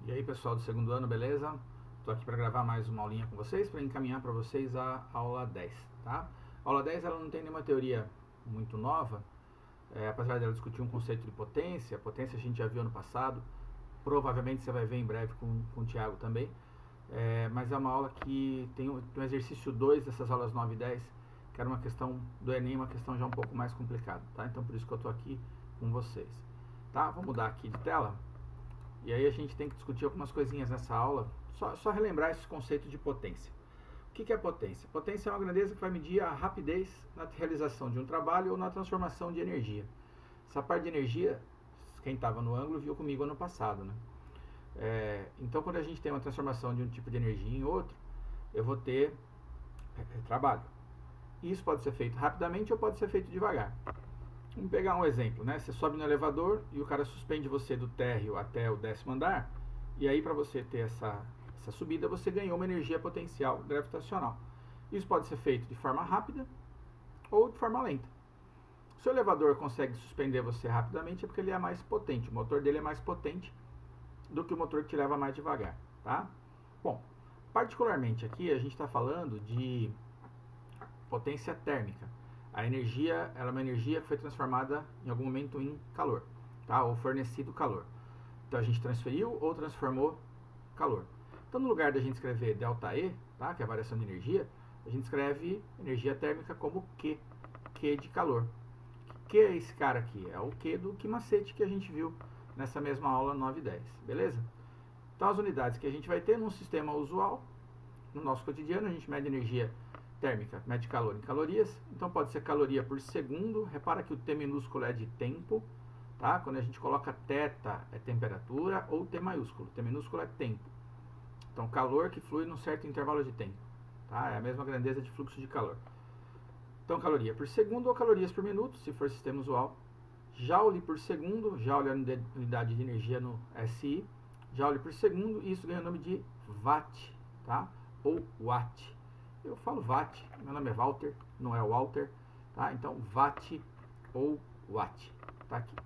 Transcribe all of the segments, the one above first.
E aí, pessoal do segundo ano, beleza? Estou aqui para gravar mais uma aulinha com vocês, para encaminhar para vocês a aula 10, tá? A aula 10 ela não tem nenhuma teoria muito nova, apesar dela discutir um conceito de potência. Potência a gente já viu ano passado, provavelmente você vai ver em breve com o Thiago também. Mas é uma aula que tem um exercício 2 dessas aulas 9 e 10, que era uma questão do Enem, uma questão já um pouco mais complicada, tá? Então por isso que eu estou aqui com vocês, tá? Vou mudar aqui de tela. E aí a gente tem que discutir algumas coisinhas nessa aula, só relembrar esse conceito de potência. O que é potência? Potência é uma grandeza que vai medir a rapidez na realização de um trabalho ou na transformação de energia. Essa parte de energia, quem estava no ângulo viu comigo ano passado, né? Então quando a gente tem uma transformação de um tipo de energia em outro, eu vou ter trabalho. E isso pode ser feito rapidamente ou pode ser feito devagar. Vamos pegar um exemplo, né? Você sobe no elevador e o cara suspende você do térreo até o 10º andar, e aí para você ter essa subida, você ganhou uma energia potencial gravitacional. Isso pode ser feito de forma rápida ou de forma lenta. Se o elevador consegue suspender você rapidamente, é porque ele é mais potente, o motor dele é mais potente do que o motor que te leva mais devagar, tá? Bom, particularmente aqui a gente está falando de potência térmica. A energia, ela é uma energia que foi transformada em algum momento em calor, tá? Ou fornecido calor. Então a gente transferiu ou transformou calor. Então no lugar da gente escrever ΔE, tá? Que é a variação de energia, a gente escreve energia térmica como Q, Q de calor. Q é esse cara aqui, é o Q do Q-macete que a gente viu nessa mesma aula 9 e 10, beleza? Então as unidades que a gente vai ter num sistema usual, no nosso cotidiano, a gente mede energia térmica, mede calor em calorias, então pode ser caloria por segundo. Repara que o T minúsculo é de tempo, tá? Quando a gente coloca θ é temperatura, ou T maiúsculo, T minúsculo é tempo. Então calor que flui num certo intervalo de tempo, tá? É a mesma grandeza de fluxo de calor. Então caloria por segundo ou calorias por minuto, se for sistema usual. Joule por segundo, joule é a unidade de energia no SI, joule por segundo, e isso ganha o nome de watt, tá? Ou watt. Eu falo watt, meu nome é Walter, não é Walter, tá? Então watt ou watt, tá aqui.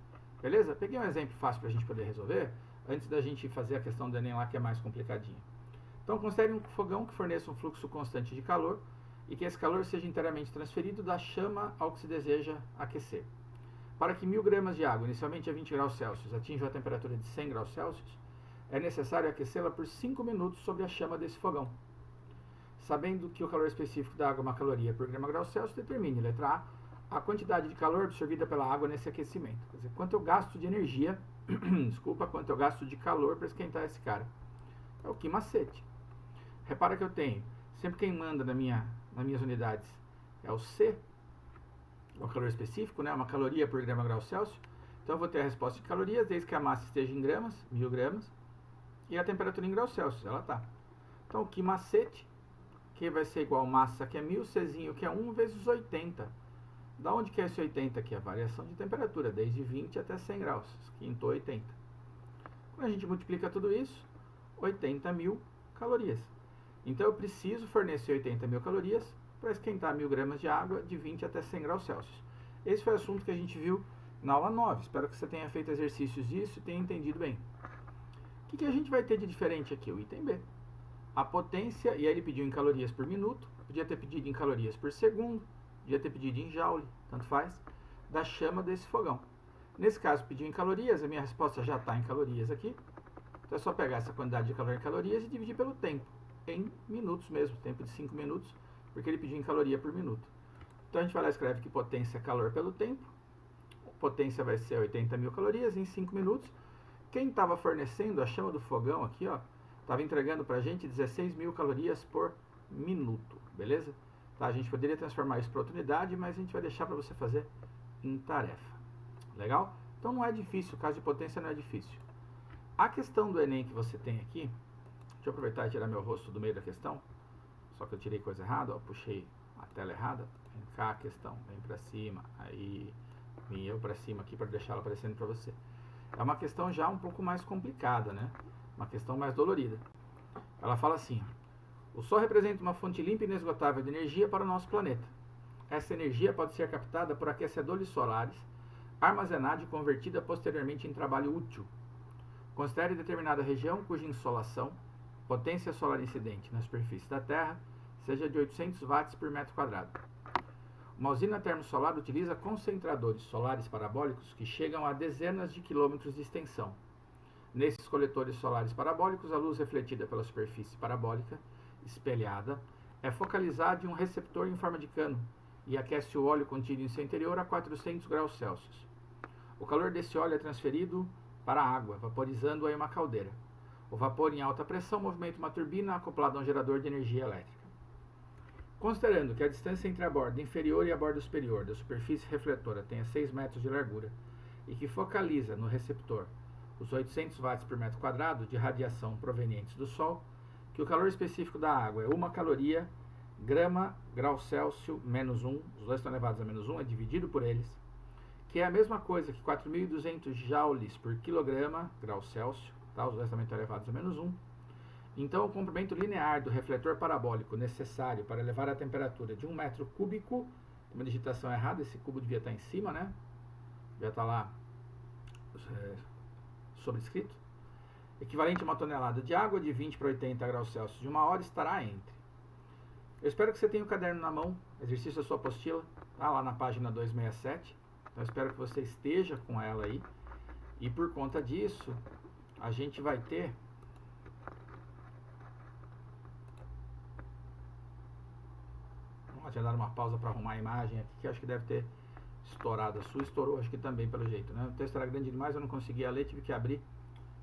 Beleza? Peguei um exemplo fácil para a gente poder resolver, antes da gente fazer a questão do Enem lá que é mais complicadinha. Então considere um fogão que forneça um fluxo constante de calor e que esse calor seja inteiramente transferido da chama ao que se deseja aquecer. Para que 1000 gramas de água, inicialmente a 20 graus Celsius, atinja a temperatura de 100 graus Celsius, é necessário aquecê-la por 5 minutos sobre a chama desse fogão. Sabendo que o calor específico da água é uma caloria por grama grau Celsius, determine, letra A quantidade de calor absorvida pela água nesse aquecimento. Quer dizer, quanto eu gasto de energia, quanto eu gasto de calor para esquentar esse cara. É o Q-macete. Repara que eu tenho, sempre quem manda nas minhas unidades é o C, o calor específico, né? Uma caloria por grama grau Celsius. Então eu vou ter a resposta de calorias, desde que a massa esteja em gramas, 1000 gramas, e a temperatura em graus Celsius, ela tá. Então o Q-macete, que vai ser igual a massa, que é 1000, Czinho, que é 1, vezes 80. Da onde que é esse 80 aqui? A variação de temperatura, desde 20 até 100 graus, quintou 80. Quando a gente multiplica tudo isso, 80.000 calorias. Então eu preciso fornecer 80.000 calorias para esquentar 1000 gramas de água de 20 até 100 graus Celsius. Esse foi o assunto que a gente viu na aula 9. Espero que você tenha feito exercícios disso e tenha entendido bem. O que a gente vai ter de diferente aqui? O item B. A potência, e aí ele pediu em calorias por minuto, podia ter pedido em calorias por segundo, podia ter pedido em joule, tanto faz, da chama desse fogão. Nesse caso pediu em calorias, a minha resposta já está em calorias aqui. Então é só pegar essa quantidade de calor em calorias e dividir pelo tempo, em minutos mesmo, tempo de 5 minutos, porque ele pediu em caloria por minuto. Então a gente vai lá e escreve que potência é calor pelo tempo, potência vai ser 80.000 calorias em 5 minutos. Quem estava fornecendo a chama do fogão aqui, ó, estava entregando para a gente 16.000 calorias por minuto, beleza? Tá, a gente poderia transformar isso para outra unidade, mas a gente vai deixar para você fazer em tarefa. Legal? Então não é difícil, o caso de potência não é difícil. A questão do Enem que você tem aqui, deixa eu aproveitar e tirar meu rosto do meio da questão, só que eu tirei coisa errada, ó, puxei a tela errada. Vem cá a questão, vem para cima, aí vim eu para cima aqui para deixar ela aparecendo para você. É uma questão já um pouco mais complicada, né? Uma questão mais dolorida. Ela fala assim: o Sol representa uma fonte limpa e inesgotável de energia para o nosso planeta. Essa energia pode ser captada por aquecedores solares, armazenada e convertida posteriormente em trabalho útil. Considere determinada região cuja insolação, potência solar incidente na superfície da Terra, seja de 800 watts por metro quadrado. Uma usina termosolar utiliza concentradores solares parabólicos que chegam a dezenas de quilômetros de extensão. Nesses coletores solares parabólicos, a luz refletida pela superfície parabólica, espelhada, é focalizada em um receptor em forma de cano e aquece o óleo contido em seu interior a 400 graus Celsius. O calor desse óleo é transferido para a água, vaporizando-a em uma caldeira. O vapor em alta pressão movimenta uma turbina acoplada a um gerador de energia elétrica. Considerando que a distância entre a borda inferior e a borda superior da superfície refletora tenha 6 metros de largura e que focaliza no receptor os 800 watts por metro quadrado de radiação provenientes do Sol, que o calor específico da água é 1 caloria, grama, grau Celsius, menos 1, os dois estão elevados a menos 1, é dividido por eles, que é a mesma coisa que 4.200 joules por quilograma, grau Celsius, tá? Os dois também estão elevados a menos 1. Então, o comprimento linear do refletor parabólico necessário para elevar a temperatura de 1 metro cúbico, tem uma digitação errada, esse cubo devia estar em cima, né? Devia estar lá sobrescrito. Equivalente a uma tonelada de água de 20 para 80 graus Celsius de 1 hora estará entre. Eu espero que você tenha o caderno na mão, exercício da sua apostila, tá lá na página 267. Então, eu espero que você esteja com ela aí. E por conta disso, a gente vai ter... Tinha dado uma pausa para arrumar a imagem aqui, que acho que deve ter estourado. A sua estourou, acho que também, pelo jeito, né? O texto era grande demais, eu não conseguia ler, tive que abrir.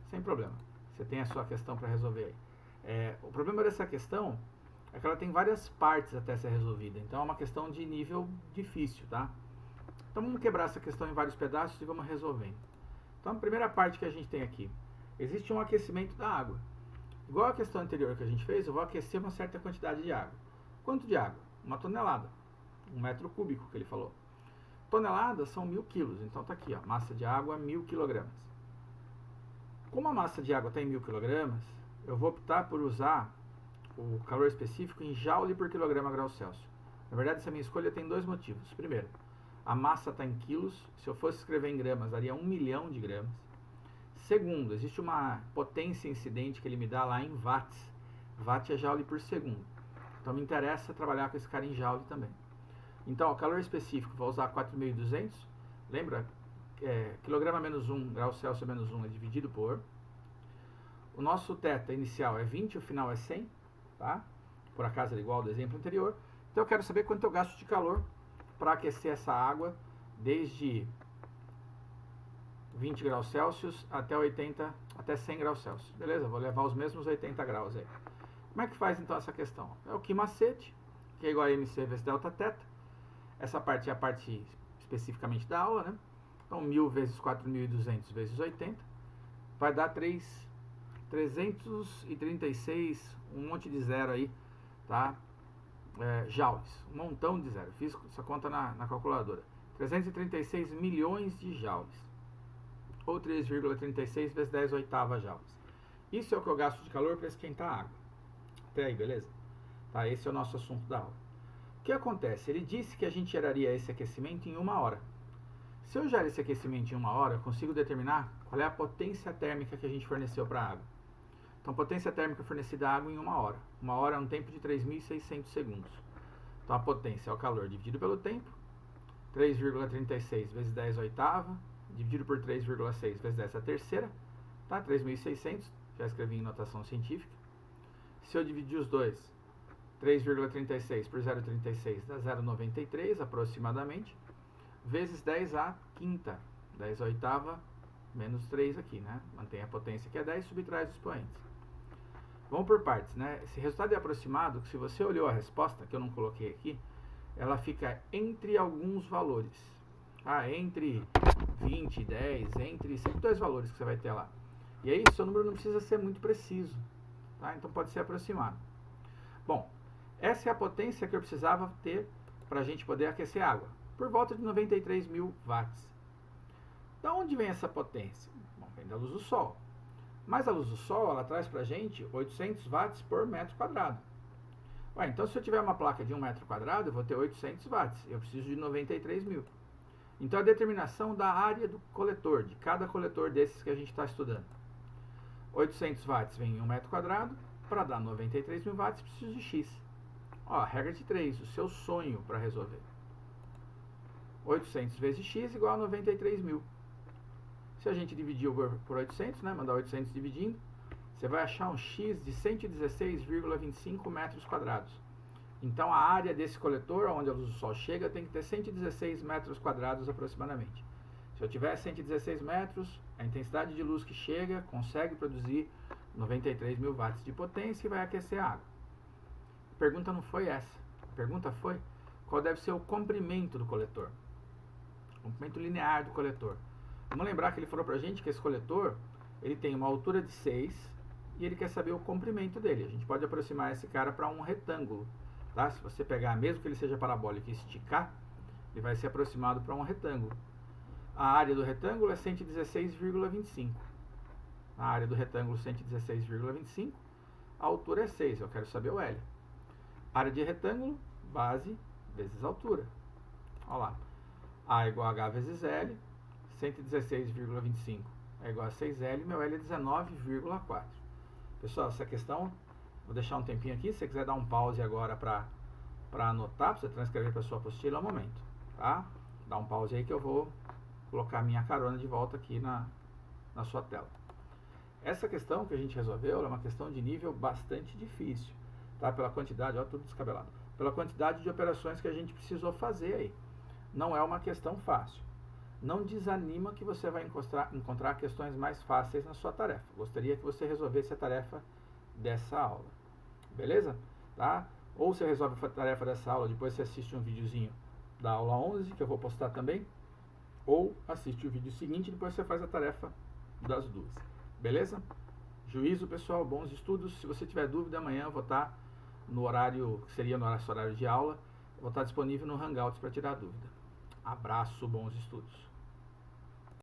Sem problema. Você tem a sua questão para resolver aí. O problema dessa questão é que ela tem várias partes até ser resolvida. Então, é uma questão de nível difícil, tá? Então, vamos quebrar essa questão em vários pedaços e vamos resolvendo. Então, a primeira parte que a gente tem aqui. Existe um aquecimento da água. Igual a questão anterior que a gente fez, eu vou aquecer uma certa quantidade de água. Quanto de água? 1 tonelada. 1 metro cúbico que ele falou. Toneladas são 1.000 quilos. Então, tá aqui, ó, massa de água, 1.000 quilogramas. Como a massa de água está em 1.000 kg, eu vou optar por usar o calor específico em joule por quilograma grau Celsius. Na verdade, essa minha escolha tem dois motivos. Primeiro, a massa está em quilos. Se eu fosse escrever em gramas, daria 1 milhão de gramas. Segundo, existe uma potência incidente que ele me dá lá em watts. Watt é joule por segundo. Então, me interessa trabalhar com esse cara em joule também. Então, o calor específico, vou usar 4.200. Lembra? Quilograma menos 1, grau Celsius menos 1 é dividido por. O nosso θ inicial é 20, o final é 100, tá? Por acaso é igual ao do exemplo anterior. Então eu quero saber quanto eu gasto de calor para aquecer essa água desde 20 graus Celsius até 100 graus Celsius. Beleza? Vou levar os mesmos 80 graus aí. Como é que faz então essa questão? É o Q macete, que é igual a MC vezes Δθ. Essa parte é a parte especificamente da aula, né? Então, 1.000 vezes 4.200 vezes 80 vai dar 336, um monte de zero aí, tá? Joules, um montão de zero. Fiz essa conta na calculadora. 336 milhões de joules. Ou 3,36 vezes 10 oitavas joules. Isso é o que eu gasto de calor para esquentar a água. Até aí, beleza? Tá, esse é o nosso assunto da aula. O que acontece? Ele disse que a gente geraria esse aquecimento em 1 hora. Se eu gerar esse aquecimento em 1 hora, eu consigo determinar qual é a potência térmica que a gente forneceu para a água. Então, potência térmica fornecida à água em 1 hora. 1 hora é um tempo de 3.600 segundos. Então, a potência é o calor dividido pelo tempo. 3,36 vezes 10 oitava, dividido por 3,6 vezes 10 a terceira. Tá? 3.600, já escrevi em notação científica. Se eu dividir os dois, 3,36 por 0,36 dá 0,93 aproximadamente. Vezes 10 a quinta, 10 a oitava, menos 3 aqui, né? Mantém a potência que é 10, subtrai os expoentes. Vamos por partes, né? Esse resultado é aproximado, que se você olhou a resposta, que eu não coloquei aqui, ela fica entre alguns valores. Tá? Entre 20 e 10, entre sempre dois valores que você vai ter lá. E aí, seu número não precisa ser muito preciso, tá? Então pode ser aproximado. Bom, essa é a potência que eu precisava ter para a gente poder aquecer a água. Por volta de 93.000 watts. Da onde vem essa potência? Bom, vem da luz do Sol. Mas a luz do Sol, ela traz para a gente 800 watts por metro quadrado. Ué, então se eu tiver uma placa de 1 metro quadrado, eu vou ter 800 watts. Eu preciso de 93.000. Então a determinação da área do coletor, de cada coletor desses que a gente está estudando. 800 watts vem em 1 metro quadrado. Para dar 93 mil watts, preciso de X. Ó, regra de 3, o seu sonho para resolver. 800 vezes X igual a 93 mil. Se a gente dividir por 800, né, mandar 800 dividindo, você vai achar um X de 116,25 metros quadrados. Então, a área desse coletor, onde a luz do sol chega, tem que ter 116 metros quadrados aproximadamente. Se eu tiver 116 metros, a intensidade de luz que chega consegue produzir 93 mil watts de potência e vai aquecer a água. A pergunta não foi essa. A pergunta foi qual deve ser o comprimento do coletor. O comprimento linear do coletor. Vamos lembrar que ele falou pra gente que esse coletor ele tem uma altura de 6 e ele quer saber o comprimento dele. A gente pode aproximar esse cara para um retângulo. Tá? Se você pegar, mesmo que ele seja parabólico e esticar, ele vai ser aproximado para um retângulo. A área do retângulo é 116,25. A área do retângulo 116,25. A altura é 6, eu quero saber o L. Área de retângulo, base vezes altura. Olha lá. A igual a H vezes L, 116,25 é igual a 6L, meu L é 19,4. Pessoal, essa questão, vou deixar um tempinho aqui, se você quiser dar um pause agora para anotar, para você transcrever para a sua apostila, é o momento, tá? Dá um pause aí que eu vou colocar minha carona de volta aqui na sua tela. Essa questão que a gente resolveu é uma questão de nível bastante difícil, tá? Pela quantidade, ó, tudo descabelado. Pela quantidade de operações que a gente precisou fazer aí. Não é uma questão fácil. Não desanima que você vai encontrar questões mais fáceis na sua tarefa. Gostaria que você resolvesse a tarefa dessa aula. Beleza? Tá? Ou você resolve a tarefa dessa aula, depois você assiste um videozinho da aula 11, que eu vou postar também. Ou assiste o vídeo seguinte e depois você faz a tarefa das duas. Beleza? Juízo, pessoal, bons estudos. Se você tiver dúvida, amanhã eu vou estar no horário, que seria no horário de aula, vou estar disponível no Hangouts para tirar dúvida. Abraço, bons estudos.